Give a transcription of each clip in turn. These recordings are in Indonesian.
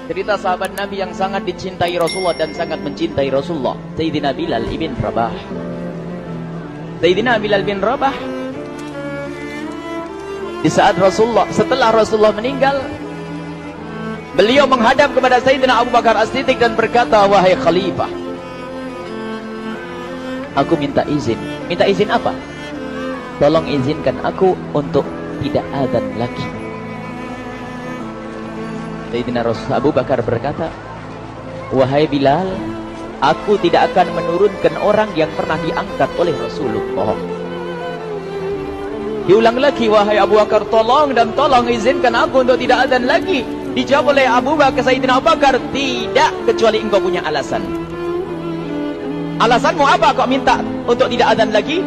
Cerita sahabat Nabi yang sangat dicintai Rasulullah dan sangat mencintai Rasulullah, Sayyidina Bilal ibn Rabah. Sayyidina Bilal bin Rabah, di saat setelah Rasulullah meninggal, beliau menghadap kepada Sayyidina Abu Bakar As-Siddiq dan berkata, wahai khalifah, aku minta izin. Minta izin apa? Tolong izinkan aku untuk tidak azan lagi. Sayyidina Abu Bakar berkata, wahai Bilal, aku tidak akan menurunkan orang yang pernah diangkat oleh Rasulullah. Diulang lagi, wahai Abu Bakar, tolong dan tolong izinkan aku untuk tidak azan lagi. Dijawab oleh Abu Bakar, Sayyidina Abu Bakar, tidak, kecuali engkau punya alasan. Alasanmu apa kau minta untuk tidak azan lagi?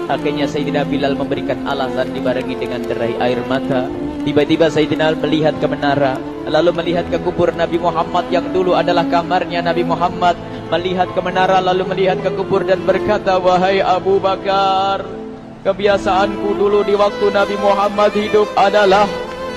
Akhirnya Sayyidina Bilal memberikan alasan dibarengi dengan derai air mata. Tiba-tiba Sayyidina melihat ke menara, lalu melihat ke kubur Nabi Muhammad yang dulu adalah kamarnya Nabi Muhammad. Melihat ke menara, lalu melihat ke kubur dan berkata, wahai Abu Bakar, kebiasaanku dulu di waktu Nabi Muhammad hidup adalah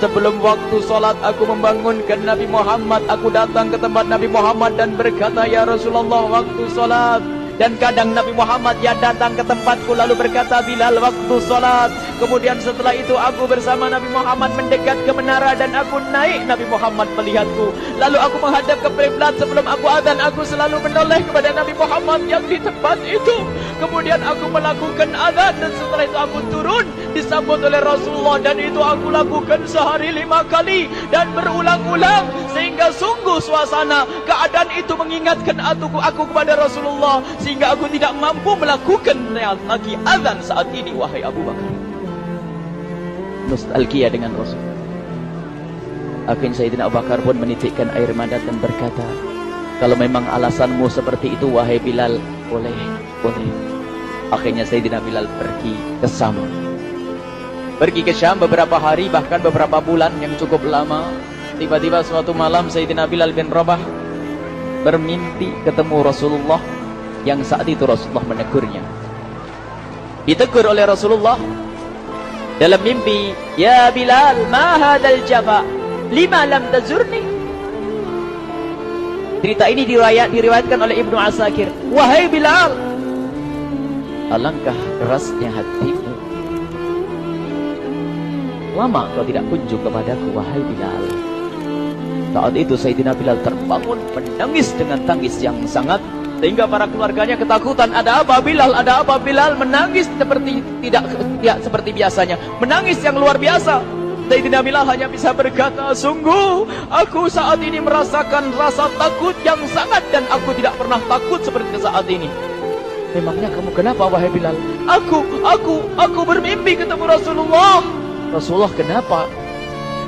sebelum waktu sholat aku membangunkan Nabi Muhammad. Aku datang ke tempat Nabi Muhammad dan berkata, ya Rasulullah, waktu sholat. Dan kadang Nabi Muhammad ya datang ke tempatku lalu berkata, Bilal, waktu sholat. Kemudian setelah itu aku bersama Nabi Muhammad mendekat ke menara dan aku naik. Nabi Muhammad melihatku. Lalu aku menghadap ke kiblat. Sebelum aku azan, aku selalu menoleh kepada Nabi Muhammad yang di tempat itu. Kemudian aku melakukan azan dan setelah itu aku turun disambut oleh Rasulullah. Dan itu aku lakukan sehari 5 kali dan berulang-ulang. Sehingga sungguh suasana keadaan itu mengingatkan aku kepada Rasulullah. Sehingga aku tidak mampu melakukan lagi azan saat ini, wahai Abu Bakar. Nostalgia dengan Rasul. Akhirnya Sayyidina Abu Bakar pun menitikkan air mata dan berkata, kalau memang alasanmu seperti itu, wahai Bilal, boleh. Akhirnya Sayyidina Bilal pergi ke Syam. Pergi ke Syam beberapa hari, bahkan beberapa bulan yang cukup lama. Tiba-tiba suatu malam Sayyidina Bilal bin Rabah bermimpi ketemu Rasulullah, yang saat itu Rasulullah menegurnya. Ditegur oleh Rasulullah dalam mimpi, ya Bilal, ma hadzal jafa, lima lam tazurni. Cerita ini diriwayatkan oleh Ibnu Asakir. Wahai Bilal, alangkah kerasnya hatimu, lama kau tidak kunjung kepadaku, wahai Bilal. Saat itu Sayyidina Bilal terbangun menangis dengan tangis yang sangat, sehingga para keluarganya ketakutan. Ada apa Bilal? Ada apa Bilal? Menangis seperti tidak seperti biasanya, menangis yang luar biasa. Sayyidina Bilal hanya bisa berkata, sungguh aku saat ini merasakan rasa takut yang sangat, dan aku tidak pernah takut seperti saat ini. Memangnya kamu kenapa, wahai Bilal? Aku bermimpi ketemu Rasulullah. Rasulullah, kenapa?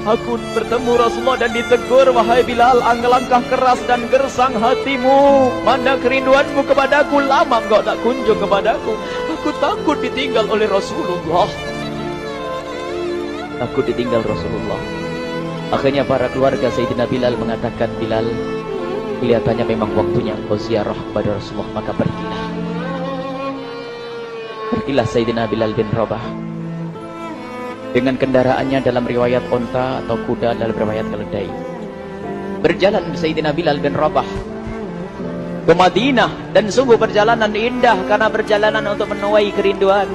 Aku bertemu Rasulullah dan ditegur, wahai Bilal, alangkah keras dan gersang hatimu. Mana kerinduanmu kepadaku, lama engkau tak kunjung kepadaku. Aku takut ditinggal oleh Rasulullah. Takut ditinggal Rasulullah. Akhirnya para keluarga Sayyidina Bilal mengatakan, Bilal, kelihatannya memang waktunya engkau ziarah kepada Rasulullah, maka pergilah. Pergilah Sayyidina Bilal bin Rabah dengan kendaraannya, dalam riwayat onta atau kuda, dalam riwayat keledai. Berjalan Sayyidina Bilal bin Rabah ke Madinah, dan sungguh perjalanan indah karena perjalanan untuk menuai kerinduan,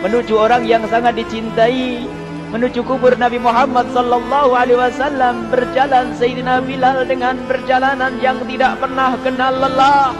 menuju orang yang sangat dicintai, menuju kubur Nabi Muhammad sallallahu alaihi wasallam. Berjalan Sayyidina Bilal dengan perjalanan yang tidak pernah kenal lelah,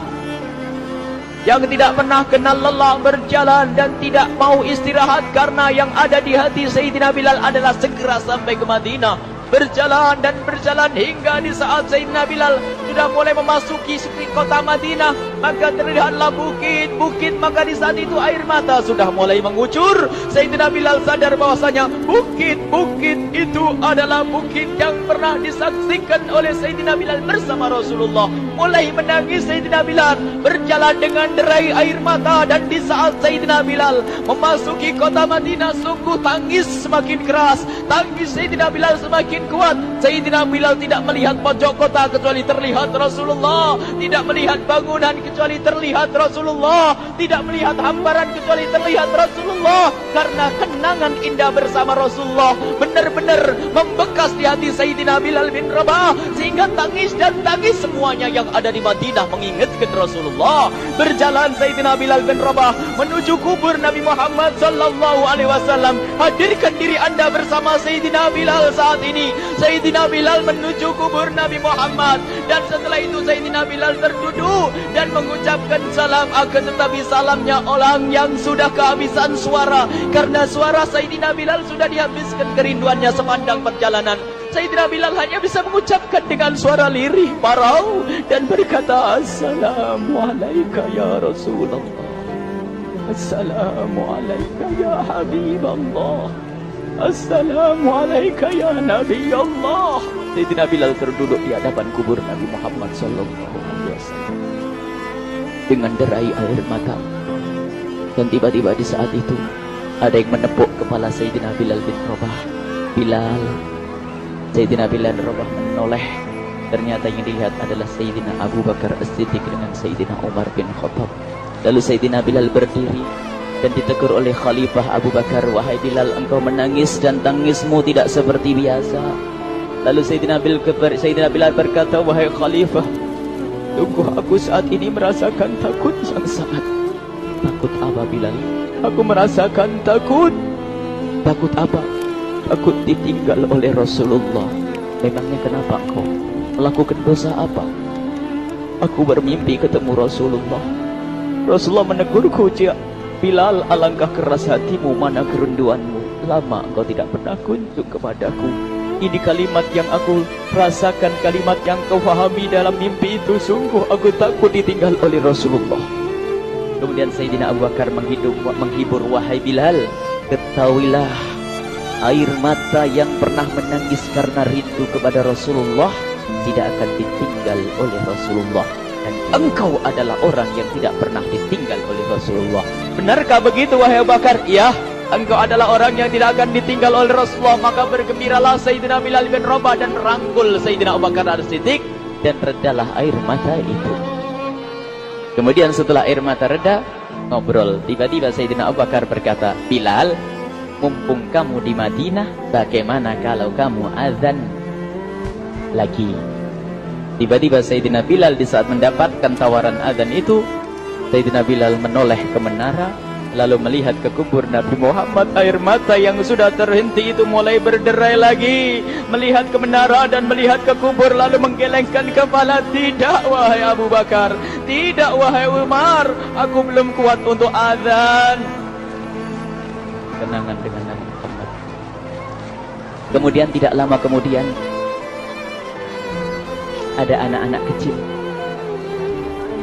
berjalan dan tidak mau istirahat, karena yang ada di hati Sayyidina Bilal adalah segera sampai ke Madinah. Berjalan dan berjalan hingga di saat Sayyidina Bilal sudah mulai memasuki kota Madinah, maka terlihatlah bukit-bukit. Maka di saat itu air mata sudah mulai mengucur. Sayyidina Bilal sadar bahwasanya bukit-bukit itu adalah bukit yang pernah disaksikan oleh Sayyidina Bilal bersama Rasulullah. Mulai menangis Sayyidina Bilal, berjalan dengan derai air mata. Dan di saat Sayyidina Bilal memasuki kota Madinah, sungguh tangis semakin keras, tangis Sayyidina Bilal semakin kuat. Sayyidina Bilal tidak melihat pojok kota kecuali terlihat Rasulullah, tidak melihat bangunan kecuali terlihat Rasulullah, tidak melihat hamparan kecuali terlihat Rasulullah. Karena kenangan indah bersama Rasulullah benar-benar membekas di hati Sayyidina Bilal bin Rabah, sehingga tangis dan tangis semuanya yang ada di Madinah mengingatkan Rasulullah. Berjalan Sayyidina Bilal bin Rabah menuju kubur Nabi Muhammad sallallahu alaihi wasallam. Hadirkan diri Anda bersama Sayyidina Bilal saat ini. Sayyidina Bilal menuju kubur Nabi Muhammad, dan setelah itu Sayyidina Bilal terduduk dan mengucapkan salam, akan tetapi salamnya orang yang sudah kehabisan suara, karena suara Sayyidina Bilal sudah dihabiskan kerinduannya sepanjang perjalanan. Sayyidina Bilal hanya bisa mengucapkan dengan suara lirih parau dan berkata, Assalamualaikum ya Rasulullah, Assalamualaikum ya Habiballah, Assalamualaikum ya Nabi Allah. Sayyidina Bilal terduduk di hadapan kubur Nabi Muhammad sallallahu alaihi wasallam dengan derai air mata. Dan tiba-tiba di saat itu ada yang menepuk kepala Sayyidina Bilal bin Rabah. Bilal. Sayyidina Bilal bin Rabah menoleh. Ternyata yang dilihat adalah Sayyidina Abu Bakar As-Siddiq dengan Sayyidina Umar bin Khattab. Lalu Sayyidina Bilal berdiri dan ditegur oleh Khalifah Abu Bakar, wahai Bilal, engkau menangis dan tangismu tidak seperti biasa. Lalu Sayyidina Bilal berkata, wahai Khalifah, sungguh aku saat ini merasakan takut yang sangat. Takut apa Bilal? Aku merasakan takut. Takut apa? Takut ditinggal oleh Rasulullah. Memangnya kenapa kau melakukan dosa apa? Aku bermimpi ketemu Rasulullah. Rasulullah menegurku, Bilal, alangkah keras hatimu, mana kerinduanmu. Lama engkau tidak pernah kunjung kepadaku. Ini kalimat yang aku rasakan, kalimat yang kau fahami dalam mimpi itu. Sungguh aku takut ditinggal oleh Rasulullah. Kemudian Sayyidina Abu Bakar menghibur, wahai Bilal, ketahuilah, air mata yang pernah menangis karena rindu kepada Rasulullah tidak akan ditinggal oleh Rasulullah. Dan engkau adalah orang yang tidak pernah ditinggal oleh Rasulullah. Benarkah begitu wahai Abu Bakar? Ya, engkau adalah orang yang tidak akan ditinggal oleh Rasulullah. Maka bergembiralah Sayyidina Bilal bin Rabah dan rangkul Sayyidina Abu Bakar As-Siddiq, dan redalah air mata itu. Kemudian setelah air mata reda, ngobrol. Tiba-tiba Sayyidina Abu Bakar berkata, Bilal, mumpung kamu di Madinah, bagaimana kalau kamu azan lagi? Tiba-tiba Sayyidina Bilal di saat mendapatkan tawaran azan itu, Sayyidina Bilal menoleh ke menara, lalu melihat ke kubur Nabi Muhammad. Air mata yang sudah terhenti itu mulai berderai lagi. Melihat ke menara dan melihat ke kubur, lalu menggelengkan kepala. Tidak wahai Abu Bakar, tidak wahai Umar, aku belum kuat untuk azan. Kenangan dengan Nabi Muhammad. Kemudian tidak lama kemudian ada anak-anak kecil.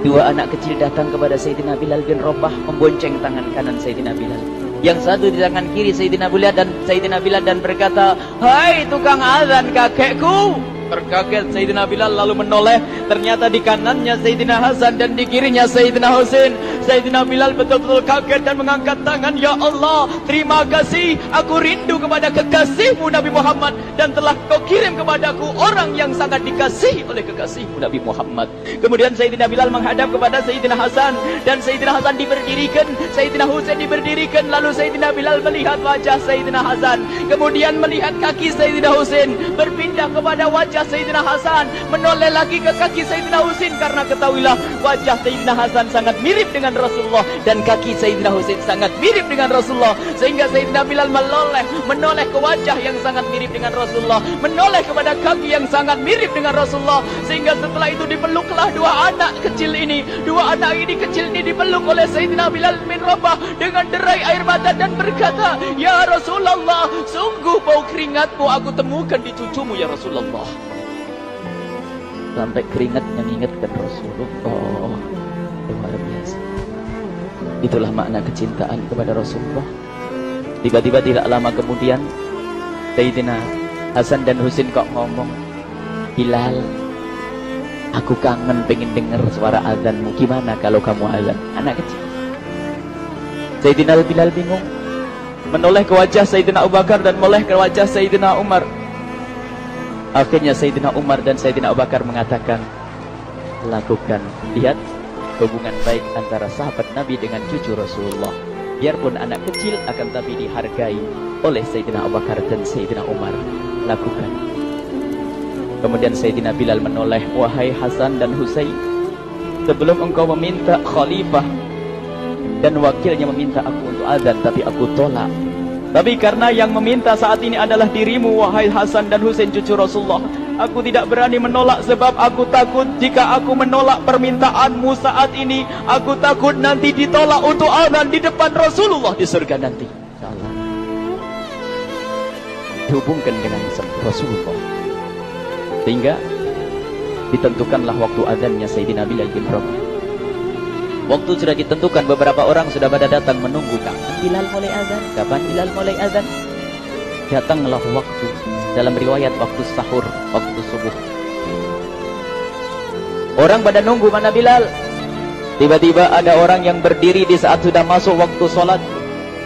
Dua anak kecil datang kepada Sayyidina Bilal bin Rabah, membonceng tangan kanan Sayyidina Bilal. Yang satu di tangan kiri Sayyidina Bilal dan berkata, hai tukang azan kakekku. Terkaget Sayyidina Bilal lalu menoleh. Ternyata di kanannya Sayyidina Hasan dan di kirinya Sayyidina Husain. Sayyidina Bilal betul-betul kaget dan mengangkat tangan. Ya Allah, terima kasih. Aku rindu kepada kekasihmu Nabi Muhammad, dan telah kau kirim kepadaku orang yang sangat dikasihi oleh kekasihmu Nabi Muhammad. Kemudian Sayyidina Bilal menghadap kepada Sayyidina Hasan, dan Sayyidina Hasan diberdirikan, Sayyidina Husain diberdirikan. Lalu Sayyidina Bilal melihat wajah Sayyidina Hasan, kemudian melihat kaki Sayyidina Husain, berpindah kepada wajah Sayyidina Hasan, menoleh lagi ke kaki Sayyidina Husain, karena ketahuilah wajah Sayyidina Hasan sangat mirip dengan Rasulullah dan kaki Sayyidina Husain sangat mirip dengan Rasulullah, sehingga Sayyidina Bilal menoleh ke wajah yang sangat mirip dengan Rasulullah, menoleh kepada kaki yang sangat mirip dengan Rasulullah, sehingga setelah itu dipeluklah dua anak kecil ini. Dua anak ini kecil ini dipeluk oleh Sayyidina Bilal bin Rabah dengan derai air mata dan berkata, ya Rasulullah, sungguh bau keringatmu aku temukan di cucumu ya Rasulullah. Sampai keringat mengingatkan Rasulullah. Luar biasa. Itulah makna kecintaan kepada Rasulullah. Tiba-tiba tidak lama kemudian Sayyidina Hasan dan Husain kok ngomong, Bilal, aku kangen pengen dengar suara azanmu. Gimana kalau kamu azan? Anak kecil. Sayyidina Bilal bingung, menoleh ke wajah Sayyidina Abu Bakar dan menoleh ke wajah Sayyidina Umar. Akhirnya Sayyidina Umar dan Sayyidina Abu Bakar mengatakan, lakukan. Lihat hubungan baik antara sahabat Nabi dengan cucu Rasulullah. Biarpun anak kecil, akan tapi dihargai oleh Sayyidina Abu Bakar dan Sayyidina Umar. Lakukan. Kemudian Sayyidina Bilal menoleh, wahai Hasan dan Husain, sebelum engkau meminta khalifah dan wakilnya meminta aku untuk azan, tapi aku tolak. Tapi karena yang meminta saat ini adalah dirimu, wahai Hasan dan Husain cucu Rasulullah, aku tidak berani menolak, sebab aku takut jika aku menolak permintaanmu saat ini, aku takut nanti ditolak untuk azan di depan Rasulullah di surga nanti. InsyaAllah. Dihubungkan dengan Rasulullah, sehingga ditentukanlah waktu azannya Sayyidina Bilal bin Rabah. Waktu sudah ditentukan, beberapa orang sudah pada datang menunggu, kapan Bilal mulai azan? Kapan Bilal mulai azan? Datanglah waktu, dalam riwayat waktu sahur, waktu subuh. Orang pada nunggu mana Bilal. Tiba-tiba ada orang yang berdiri di saat sudah masuk waktu sholat.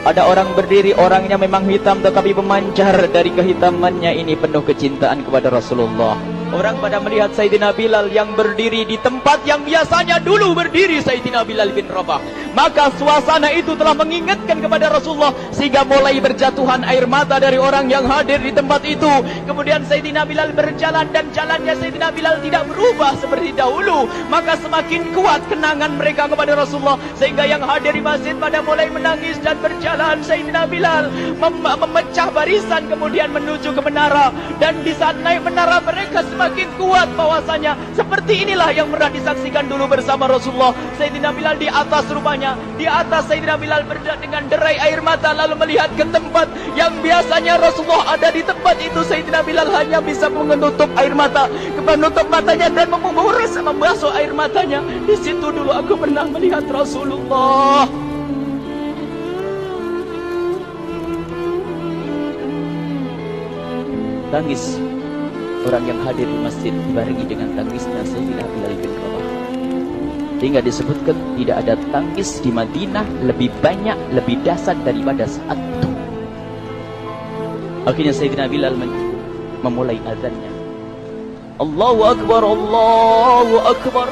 Ada orang berdiri, orangnya memang hitam, tetapi memancar dari kehitamannya ini penuh kecintaan kepada Rasulullah. Orang pada melihat Sayyidina Bilal yang berdiri di tempat yang biasanya dulu berdiri Sayyidina Bilal bin Rabah. Maka suasana itu telah mengingatkan kepada Rasulullah, sehingga mulai berjatuhan air mata dari orang yang hadir di tempat itu. Kemudian Sayyidina Bilal berjalan, dan jalannya Sayyidina Bilal tidak berubah seperti dahulu. Maka semakin kuat kenangan mereka kepada Rasulullah, sehingga yang hadir di masjid pada mulai menangis dan berjalan. Sayyidina Bilal memecah barisan kemudian menuju ke menara, dan di saat naik menara mereka semakin kuat bahwasanya seperti inilah yang pernah disaksikan dulu bersama Rasulullah. Sayyidina Bilal di atas rumahnya, di atas Sayyidina Bilal berada dengan derai air mata, lalu melihat ke tempat yang biasanya Rasulullah ada di tempat itu. Sayyidina Bilal hanya bisa menutup air mata, menutup matanya dan membasuh air matanya. Di situ dulu aku pernah melihat Rasulullah. Tangis orang yang hadir di masjid dibarengi dengan tangisnya Sayyidina Bilal bin Rabah. Hingga disebutkan tidak ada tangis di Madinah lebih banyak, lebih dahsyat daripada saat itu. Akhirnya Sayyidina Bilal memulai azannya. Allahu Akbar, Allahu Akbar.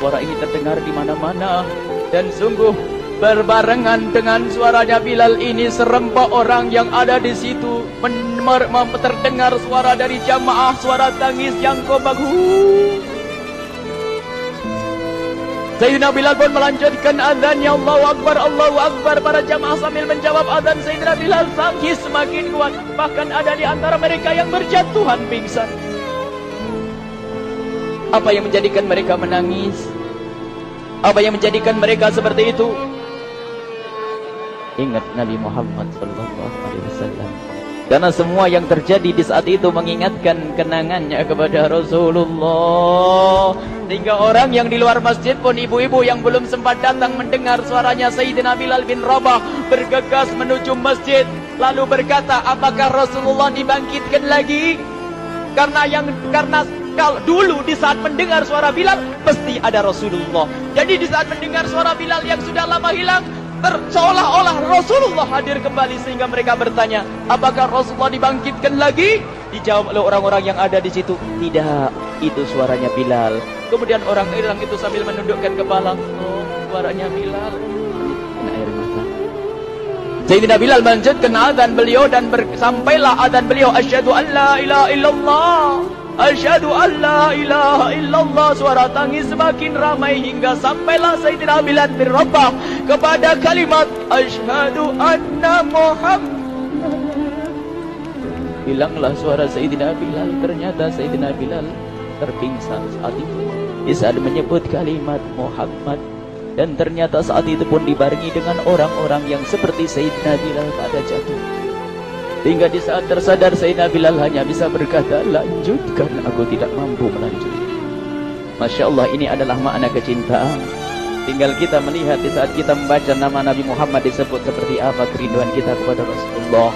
Suara ini terdengar di mana-mana, dan sungguh berbarengan dengan suaranya Bilal ini serempak orang yang ada di situ terdengar suara dari jamaah, suara tangis yang kompak. Sayyidina Bilal pun melanjutkan azannya, Allahu Akbar, Allahu Akbar. Para jamaah sambil menjawab azan Sayyidina Bilal, tangis semakin kuat. Bahkan ada di antara mereka yang berjatuhan pingsan. Apa yang menjadikan mereka menangis? Apa yang menjadikan mereka seperti itu? Ingat Nabi Muhammad SAW. Karena semua yang terjadi di saat itu mengingatkan kenangannya kepada Rasulullah. Sehingga orang yang di luar masjid pun, ibu-ibu yang belum sempat datang mendengar suaranya Sayyidina Bilal bin Rabah, bergegas menuju masjid, lalu berkata, apakah Rasulullah dibangkitkan lagi? Karena kalau dulu di saat mendengar suara Bilal pasti ada Rasulullah. Jadi di saat mendengar suara Bilal yang sudah lama hilang, seolah-olah Rasulullah hadir kembali, sehingga mereka bertanya, apakah Rasulullah dibangkitkan lagi? Dijawab oleh orang-orang yang ada di situ, tidak, itu suaranya Bilal. Kemudian orang-orang itu sambil menundukkan kepala, oh, suaranya Bilal. Kena air mata. Sayyidina Bilal melanjutkan azan beliau, dan sampailah azan beliau, asyhadu an la ilaha illallah, asyhadu an la ilaha illallah. Suara tangis semakin ramai hingga sampailah Sayyidina Bilal bin Rabah kepada kalimat asyhadu anna Muhammad. Hilanglah suara Sayyidina Bilal. Ternyata Sayyidina Bilal terpingsan saat itu di saat menyebut kalimat Muhammad. Dan ternyata saat itu pun dibarengi dengan orang-orang yang seperti Sayyidina Bilal pada jatuh. Hingga di saat tersadar Sayyidina Bilal hanya bisa berkata, lanjutkan, aku tidak mampu melanjutkan. Masya Allah, ini adalah makna kecintaan. Tinggal kita melihat di saat kita membaca nama Nabi Muhammad disebut seperti apa kerinduan kita kepada Rasulullah.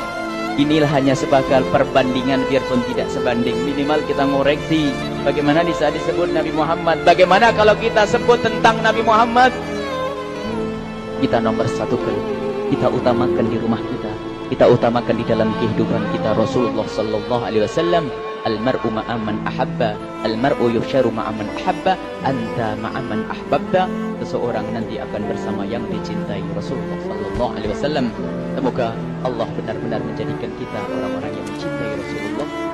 Inilah hanya sebagai perbandingan, biarpun tidak sebanding. Minimal kita ngoreksi bagaimana di saat disebut Nabi Muhammad. Bagaimana kalau kita sebut tentang Nabi Muhammad, kita nomor satu, kita utamakan di rumah kita. kita utamakan di dalam kehidupan kita Rasulullah sallallahu alaihi wasallam, almar'u ma'aman ahabba, almar'u yusharu ma'aman ahabba, anta ma'aman ahbabta. Seseorang nanti akan bersama yang dicintai Rasulullah sallallahu alaihi wasallam. Semoga Allah benar-benar menjadikan kita orang-orang yang mencintai Rasulullah